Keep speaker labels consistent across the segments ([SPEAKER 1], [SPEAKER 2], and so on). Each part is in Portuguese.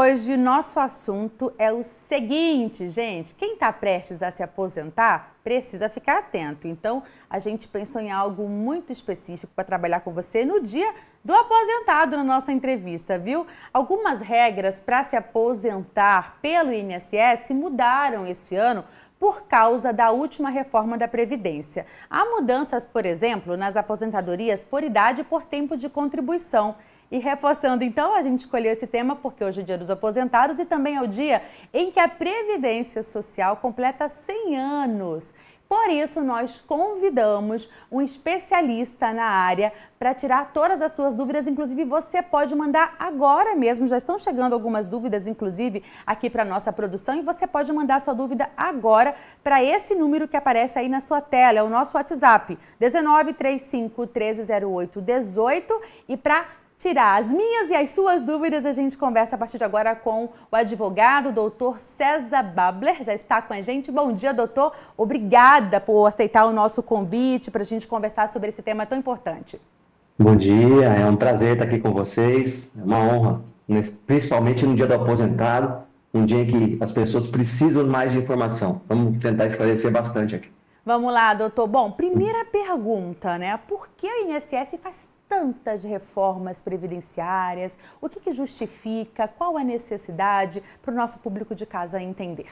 [SPEAKER 1] hoje nosso assunto é o seguinte, gente. Quem está prestes a se aposentar precisa ficar atento. Então, a gente pensou em algo muito específico para trabalhar com você no dia do aposentado na nossa entrevista, viu? Algumas regras para se aposentar pelo INSS mudaram esse ano por causa da última reforma da Previdência. Há mudanças, por exemplo, nas aposentadorias por idade e por tempo de contribuição. E reforçando, então, a gente escolheu esse tema porque hoje é o Dia dos Aposentados e também é o dia em que a Previdência Social completa 100 anos. Por isso, nós convidamos um especialista na área para tirar todas as suas dúvidas. Inclusive, você pode mandar agora mesmo. Já estão chegando algumas dúvidas, inclusive, aqui para a nossa produção. E você pode mandar sua dúvida agora para esse número que aparece aí na sua tela. É o nosso WhatsApp, 19 35 1308 18. E para tirar as minhas e as suas dúvidas, a gente conversa a partir de agora com o advogado, doutor César Babler, já está com a gente. Bom dia, doutor. Obrigada por aceitar o nosso convite para a gente conversar sobre esse tema tão importante.
[SPEAKER 2] Bom dia, é um prazer estar aqui com vocês, é uma honra, principalmente no Dia do Aposentado, um dia em que as pessoas precisam mais de informação. Vamos tentar esclarecer bastante aqui.
[SPEAKER 1] Vamos lá, doutor. Bom, primeira pergunta, né? Por que o INSS faz tantas reformas previdenciárias? O que justifica? Qual a necessidade para o nosso público de casa entender?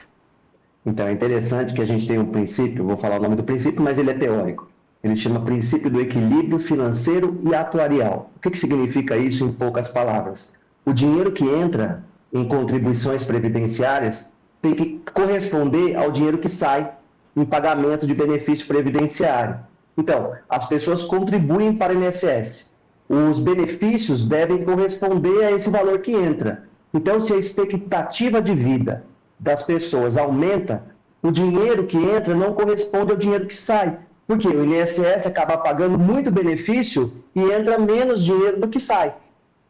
[SPEAKER 2] Então, é interessante que a gente tem um princípio, vou falar o nome do princípio, mas ele é teórico. Ele chama princípio do equilíbrio financeiro e atuarial. O que significa isso em poucas palavras? O dinheiro que entra em contribuições previdenciárias tem que corresponder ao dinheiro que sai em pagamento de benefício previdenciário. Então, as pessoas contribuem para o INSS. Os benefícios devem corresponder a esse valor que entra. Então, se a expectativa de vida das pessoas aumenta, o dinheiro que entra não corresponde ao dinheiro que sai. Porque o INSS acaba pagando muito benefício e entra menos dinheiro do que sai.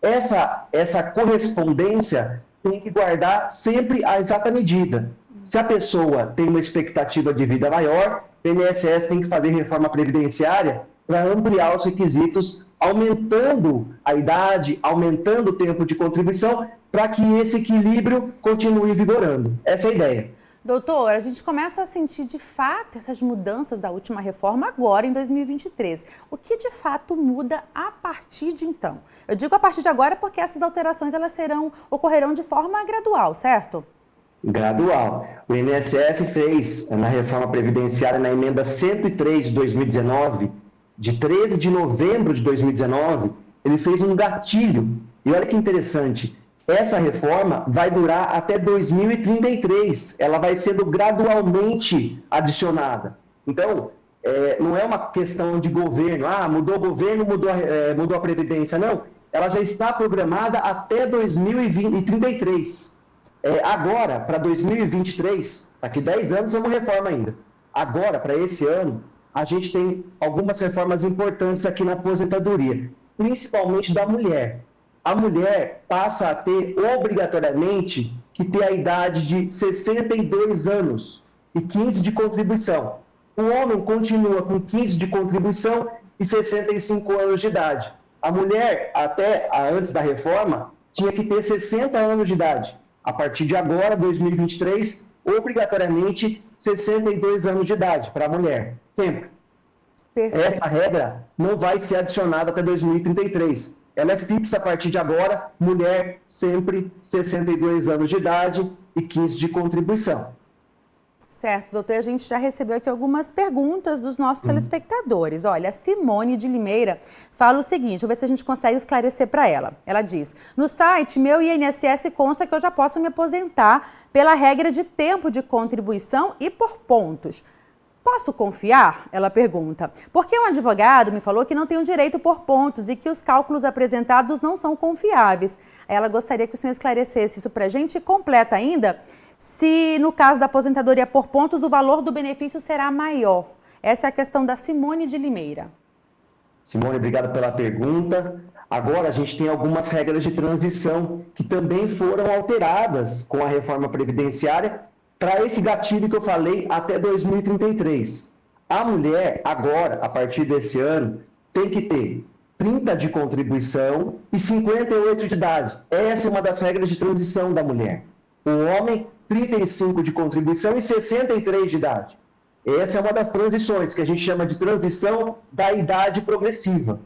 [SPEAKER 2] Essa correspondência tem que guardar sempre a exata medida. Se a pessoa tem uma expectativa de vida maior, o INSS tem que fazer reforma previdenciária para ampliar os requisitos, aumentando a idade, aumentando o tempo de contribuição, para que esse equilíbrio continue vigorando. Essa é a ideia.
[SPEAKER 1] Doutor, a gente começa a sentir de fato essas mudanças da última reforma agora em 2023. O que de fato muda a partir de então? Eu digo a partir de agora porque essas alterações elas ocorrerão de forma gradual, certo?
[SPEAKER 2] Gradual. O INSS fez, na reforma previdenciária, na emenda 103 de 2019, de 13 de novembro de 2019, ele fez um gatilho. E olha que interessante, essa reforma vai durar até 2033. Ela vai sendo gradualmente adicionada. Então, não é uma questão de governo. Mudou o governo, mudou a Previdência. Não, ela já está programada até 2033. Agora, para 2023, daqui 10 anos é uma reforma ainda. Agora, para esse ano, a gente tem algumas reformas importantes aqui na aposentadoria, principalmente da mulher. A mulher passa a ter, obrigatoriamente, que ter a idade de 62 anos e 15 de contribuição. O homem continua com 15 de contribuição e 65 anos de idade. A mulher, até antes da reforma, tinha que ter 60 anos de idade. A partir de agora, 2023, obrigatoriamente 62 anos de idade para a mulher, sempre. Perfeito. Essa regra não vai ser adicionada até 2033. Ela é fixa a partir de agora, mulher sempre 62 anos de idade e 15 de contribuição.
[SPEAKER 1] Certo, doutor, a gente já recebeu aqui algumas perguntas dos nossos telespectadores. Olha, a Simone de Limeira fala o seguinte, vou ver se a gente consegue esclarecer para ela. Ela diz, no site meu INSS consta que eu já posso me aposentar pela regra de tempo de contribuição e por pontos. Posso confiar? Ela pergunta. Porque um advogado me falou que não tenho direito por pontos e que os cálculos apresentados não são confiáveis. Ela gostaria que o senhor esclarecesse isso para a gente e completa ainda se, no caso da aposentadoria por pontos, o valor do benefício será maior. Essa é a questão da Simone de Limeira.
[SPEAKER 2] Simone, obrigado pela pergunta. Agora a gente tem algumas regras de transição que também foram alteradas com a reforma previdenciária para esse gatilho que eu falei até 2033. A mulher, agora, a partir desse ano, tem que ter 30 de contribuição e 58 de idade. Essa é uma das regras de transição da mulher. O homem, 35 de contribuição e 63 de idade. Essa é uma das transições, que a gente chama de transição da idade progressiva.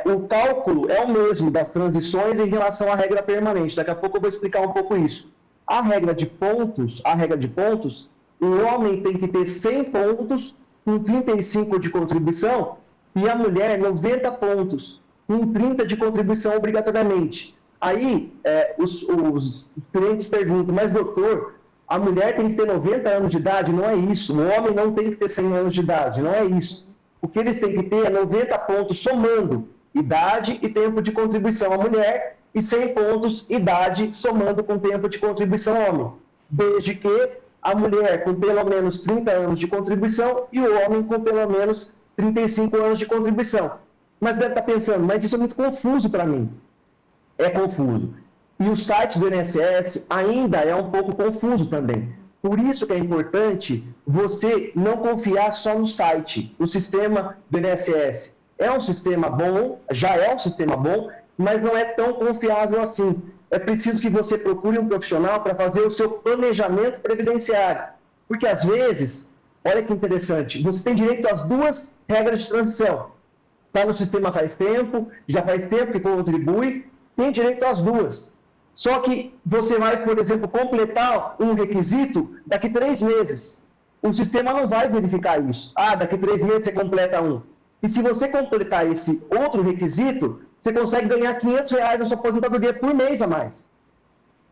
[SPEAKER 2] O cálculo é o mesmo das transições em relação à regra permanente. Daqui a pouco eu vou explicar um pouco isso. A regra de pontos, o homem tem que ter 100 pontos com 35 de contribuição e a mulher 90 pontos com 30 de contribuição obrigatoriamente. Aí os clientes perguntam, mas doutor, a mulher tem que ter 90 anos de idade? Não é isso. O homem não tem que ter 100 anos de idade, não é isso. O que eles têm que ter é 90 pontos somando idade e tempo de contribuição a mulher e 100 pontos idade somando com tempo de contribuição homem. Desde que a mulher com pelo menos 30 anos de contribuição e o homem com pelo menos 35 anos de contribuição. Mas deve estar pensando, mas isso é muito confuso para mim. É confuso. E o site do INSS ainda é um pouco confuso também. Por isso que é importante você não confiar só no site. O sistema do INSS é um sistema bom, já é um sistema bom, mas não é tão confiável assim. É preciso que você procure um profissional para fazer o seu planejamento previdenciário. Porque às vezes, olha que interessante, você tem direito às duas regras de transição. Está no sistema faz tempo, já faz tempo que contribui, tem direito às duas. Só que você vai, por exemplo, completar um requisito daqui 3 meses. O sistema não vai verificar isso. Daqui 3 meses você completa um. E se você completar esse outro requisito, você consegue ganhar R$500 na sua aposentadoria por mês a mais.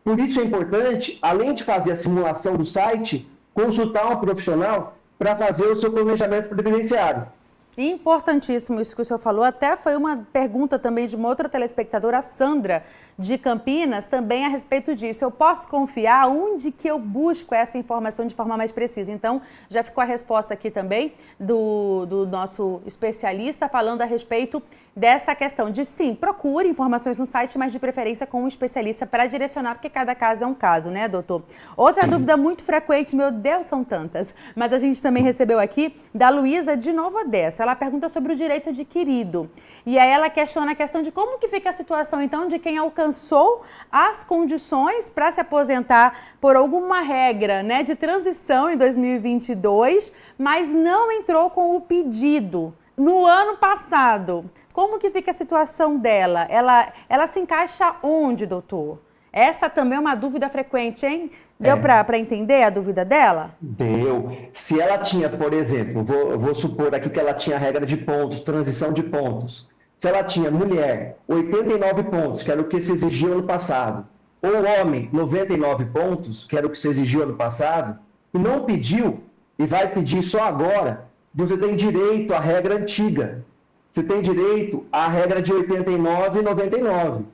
[SPEAKER 2] Por isso é importante, além de fazer a simulação do site, consultar um profissional para fazer o seu planejamento previdenciário.
[SPEAKER 1] Importantíssimo isso que o senhor falou, até foi uma pergunta também de uma outra telespectadora, a Sandra, de Campinas, também a respeito disso. Eu posso confiar? Onde que eu busco essa informação de forma mais precisa? Então, já ficou a resposta aqui também do nosso especialista falando a respeito dessa questão de, sim, procure informações no site, mas de preferência com um especialista para direcionar, porque cada caso é um caso, né, doutor? Outra dúvida muito frequente, meu Deus, são tantas, mas a gente também recebeu aqui da Luísa de Nova Odessa. Ela pergunta sobre o direito adquirido. E aí ela questiona a questão de como que fica a situação, então, de quem alcançou as condições para se aposentar por alguma regra, né, de transição em 2022, mas não entrou com o pedido no ano passado. Como que fica a situação dela? Ela se encaixa onde, doutor? Essa também é uma dúvida frequente, hein? Deu para entender a dúvida dela?
[SPEAKER 2] Deu. Se ela tinha, por exemplo, vou supor aqui que ela tinha a regra de pontos, transição de pontos. Se ela tinha mulher, 89 pontos, que era o que se exigiu ano passado, ou homem, 99 pontos, que era o que se exigiu ano passado, e não pediu, e vai pedir só agora, você tem direito à regra antiga. Você tem direito à regra de 89 e 99.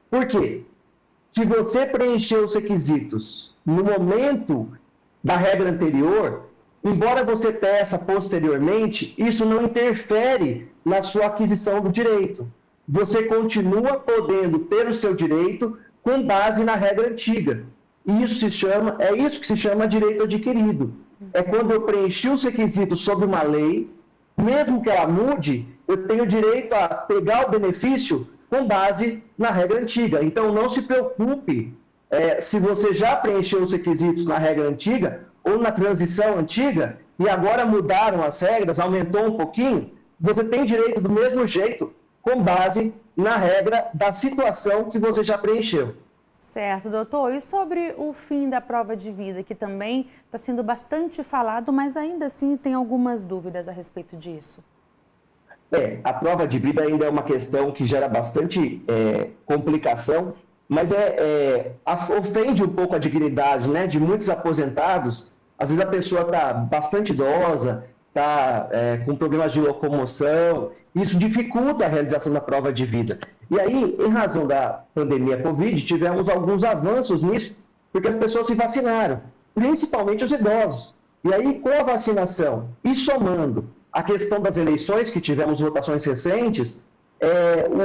[SPEAKER 2] Por quê? Se você preencheu os requisitos no momento da regra anterior, embora você peça posteriormente, isso não interfere na sua aquisição do direito. Você continua podendo ter o seu direito com base na regra antiga. Isso é isso que se chama direito adquirido. É quando eu preenchi os requisitos sobre uma lei, mesmo que ela mude, eu tenho direito a pegar o benefício com base na regra antiga. Então, não se preocupe se você já preencheu os requisitos na regra antiga ou na transição antiga e agora mudaram as regras, aumentou um pouquinho, você tem direito do mesmo jeito com base na regra da situação que você já preencheu.
[SPEAKER 1] Certo, doutor. E sobre o fim da prova de vida, que também está sendo bastante falado, mas ainda assim tem algumas dúvidas a respeito disso?
[SPEAKER 2] A prova de vida ainda é uma questão que gera bastante complicação, mas ofende um pouco a dignidade, né, de muitos aposentados. Às vezes a pessoa está bastante idosa, está com problemas de locomoção, isso dificulta a realização da prova de vida. E aí, em razão da pandemia Covid, tivemos alguns avanços nisso, porque as pessoas se vacinaram, principalmente os idosos. E aí, com a vacinação e somando a questão das eleições, que tivemos votações recentes,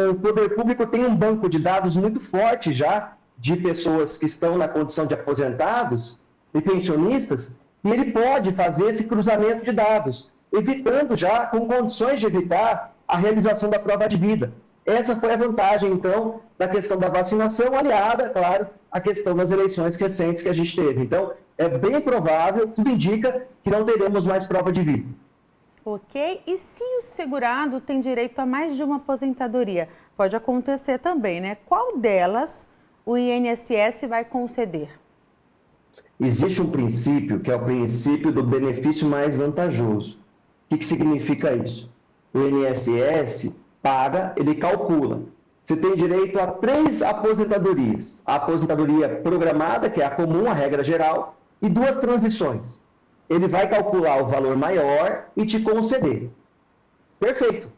[SPEAKER 2] o poder público tem um banco de dados muito forte já, de pessoas que estão na condição de aposentados e pensionistas, e ele pode fazer esse cruzamento de dados, evitando já, com condições de evitar a realização da prova de vida. Essa foi a vantagem, então, da questão da vacinação, aliada, claro, à questão das eleições recentes que a gente teve. Então, é bem provável, tudo indica que não teremos mais prova de vida.
[SPEAKER 1] Ok. E se o segurado tem direito a mais de uma aposentadoria? Pode acontecer também, né? Qual delas o INSS vai conceder?
[SPEAKER 2] Existe um princípio, que é o princípio do benefício mais vantajoso. O que significa isso? O INSS paga, ele calcula. Você tem direito a 3 aposentadorias. A aposentadoria programada, que é a comum, a regra geral, e 2 transições. Ele vai calcular o valor maior e te conceder. Perfeito.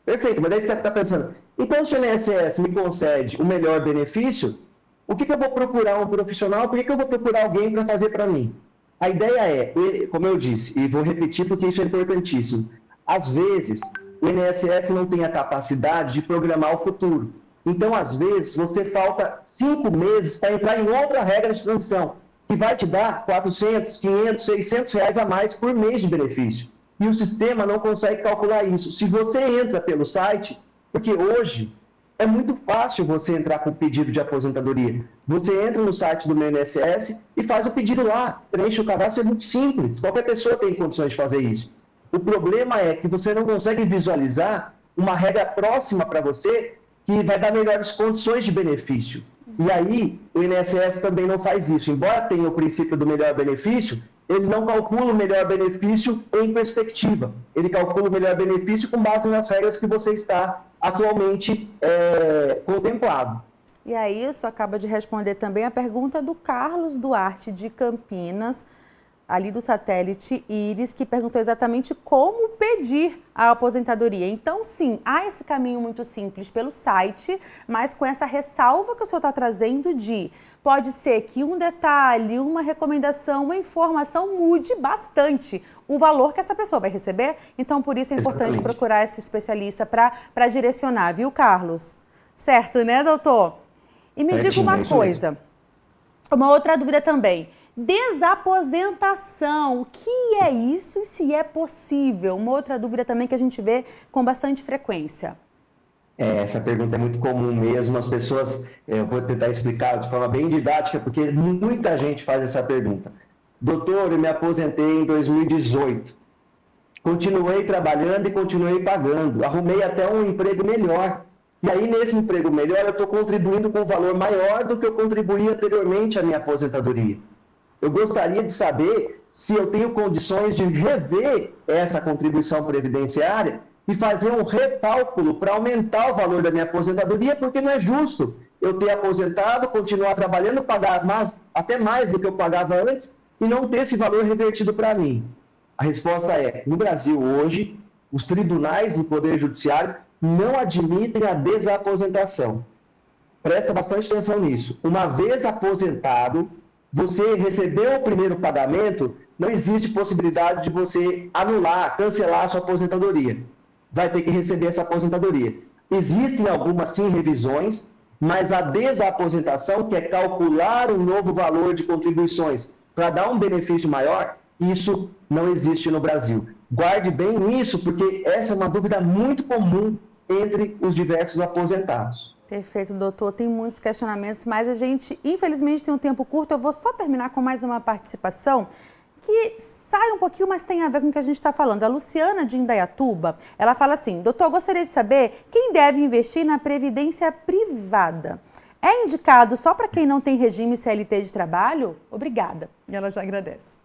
[SPEAKER 2] Perfeito. Mas daí você está pensando, então se o INSS me concede o melhor benefício, o que eu vou procurar um profissional? Por que eu vou procurar alguém para fazer para mim? A ideia é, como eu disse, e vou repetir porque isso é importantíssimo, às vezes o INSS não tem a capacidade de programar o futuro. Então, às vezes, você falta 5 meses para entrar em outra regra de transição, que vai te dar 400, 500, 600 reais a mais por mês de benefício. E o sistema não consegue calcular isso. Se você entra pelo site, porque hoje é muito fácil você entrar com o pedido de aposentadoria. Você entra no site do meu INSS e faz o pedido lá. Preenche o cadastro, é muito simples. Qualquer pessoa tem condições de fazer isso. O problema é que você não consegue visualizar uma regra próxima para você que vai dar melhores condições de benefício. E aí, o INSS também não faz isso. Embora tenha o princípio do melhor benefício, ele não calcula o melhor benefício em perspectiva. Ele calcula o melhor benefício com base nas regras que você está atualmente contemplado.
[SPEAKER 1] E aí, isso acaba de responder também a pergunta do Carlos Duarte, de Campinas, ali do satélite Íris, que perguntou exatamente como pedir a aposentadoria. Então, sim, há esse caminho muito simples pelo site, mas com essa ressalva que o senhor está trazendo de pode ser que um detalhe, uma recomendação, uma informação mude bastante o valor que essa pessoa vai receber. Então, por isso é importante procurar esse especialista para direcionar, viu, Carlos? Certo, né, doutor? E me diga uma coisa, uma outra dúvida também. Desaposentação, o que é isso e se é possível? Uma outra dúvida também que a gente vê com bastante frequência.
[SPEAKER 2] Essa pergunta é muito comum mesmo, as pessoas, eu vou tentar explicar de forma bem didática, porque muita gente faz essa pergunta. Doutor, eu me aposentei em 2018, continuei trabalhando e continuei pagando, arrumei até um emprego melhor. E aí, nesse emprego melhor, eu estou contribuindo com um valor maior do que eu contribuía anteriormente à minha aposentadoria. Eu gostaria de saber se eu tenho condições de rever essa contribuição previdenciária e fazer um recálculo para aumentar o valor da minha aposentadoria, porque não é justo eu ter aposentado, continuar trabalhando, pagar até mais do que eu pagava antes e não ter esse valor revertido para mim. A resposta é, no Brasil hoje, os tribunais do Poder Judiciário não admitem a desaposentação. Presta bastante atenção nisso. Uma vez aposentado, você recebeu o primeiro pagamento, não existe possibilidade de você anular, cancelar a sua aposentadoria. Vai ter que receber essa aposentadoria. Existem algumas, sim, revisões, mas a desaposentação, que é calcular um novo valor de contribuições para dar um benefício maior, isso não existe no Brasil. Guarde bem isso, porque essa é uma dúvida muito comum entre os diversos aposentados.
[SPEAKER 1] Perfeito, doutor. Tem muitos questionamentos, mas a gente, infelizmente, tem um tempo curto. Eu vou só terminar com mais uma participação que sai um pouquinho, mas tem a ver com o que a gente está falando. A Luciana, de Indaiatuba, ela fala assim, doutor, gostaria de saber quem deve investir na previdência privada. É indicado só para quem não tem regime CLT de trabalho? Obrigada. E ela já agradece.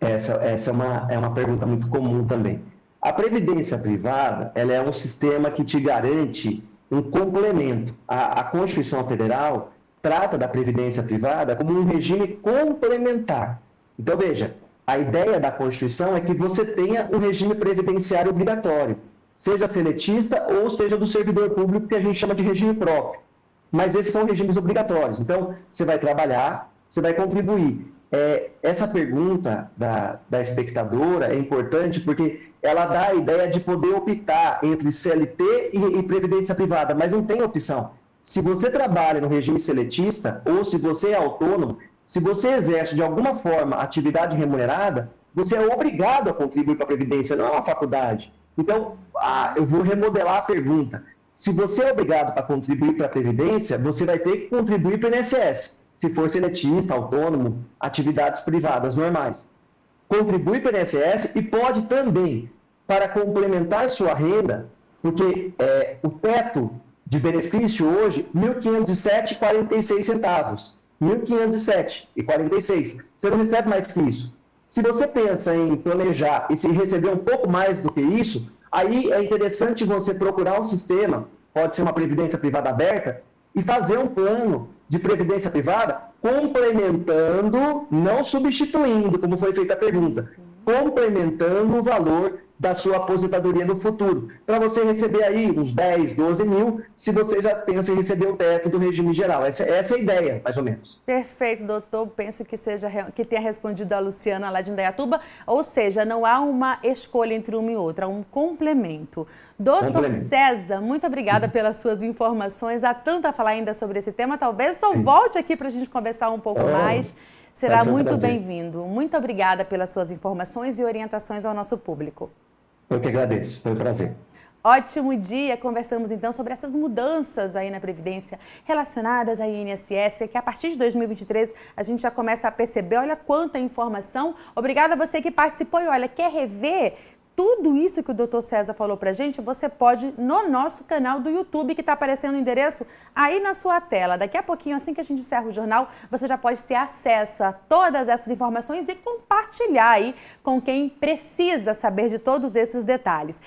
[SPEAKER 2] Essa é uma pergunta muito comum também. A previdência privada, ela é um sistema que te garante um complemento. A Constituição Federal trata da previdência privada como um regime complementar. Então, veja, a ideia da Constituição é que você tenha um regime previdenciário obrigatório, seja seletista ou seja do servidor público, que a gente chama de regime próprio. Mas esses são regimes obrigatórios. Então, você vai trabalhar, você vai contribuir. Essa pergunta da espectadora é importante porque ela dá a ideia de poder optar entre CLT e previdência privada, mas não tem opção. Se você trabalha no regime seletista ou se você é autônomo, se você exerce de alguma forma atividade remunerada, você é obrigado a contribuir para a previdência, não é uma faculdade. Então, eu vou remodelar a pergunta. Se você é obrigado a contribuir para a Previdência, você vai ter que contribuir para o INSS, se for seletista, autônomo, atividades privadas normais. Contribui para o INSS e pode também, para complementar sua renda, porque o teto de benefício hoje, R$ 1.507,46. R$ 1.507,46. Você não recebe mais que isso. Se você pensa em planejar e se receber um pouco mais do que isso, aí é interessante você procurar um sistema, pode ser uma previdência privada aberta, e fazer um plano de previdência privada complementando, não substituindo, como foi feita a pergunta, complementando o valor da sua aposentadoria no futuro, para você receber aí uns 10, 12 mil, se você já pensa em receber o teto do regime geral. Essa é a ideia, mais ou menos.
[SPEAKER 1] Perfeito, doutor. Penso que tenha respondido a Luciana lá de Indaiatuba. Ou seja, não há uma escolha entre uma e outra, há um complemento. Doutor César, muito obrigada pelas suas informações. Há tanto a falar ainda sobre esse tema. Talvez só volte aqui para a gente conversar um pouco mais. Será muito bem-vindo. Muito obrigada pelas suas informações e orientações ao nosso público.
[SPEAKER 2] Eu que agradeço, foi um prazer.
[SPEAKER 1] Ótimo dia! Conversamos então sobre essas mudanças aí na Previdência relacionadas à INSS, que a partir de 2023 a gente já começa a perceber. Olha quanta informação. Obrigada a você que participou e olha, quer rever tudo isso que o doutor César falou pra gente? Você pode no nosso canal do YouTube, que está aparecendo o endereço aí na sua tela. Daqui a pouquinho, assim que a gente encerra o jornal, você já pode ter acesso a todas essas informações e compartilhar aí com quem precisa saber de todos esses detalhes.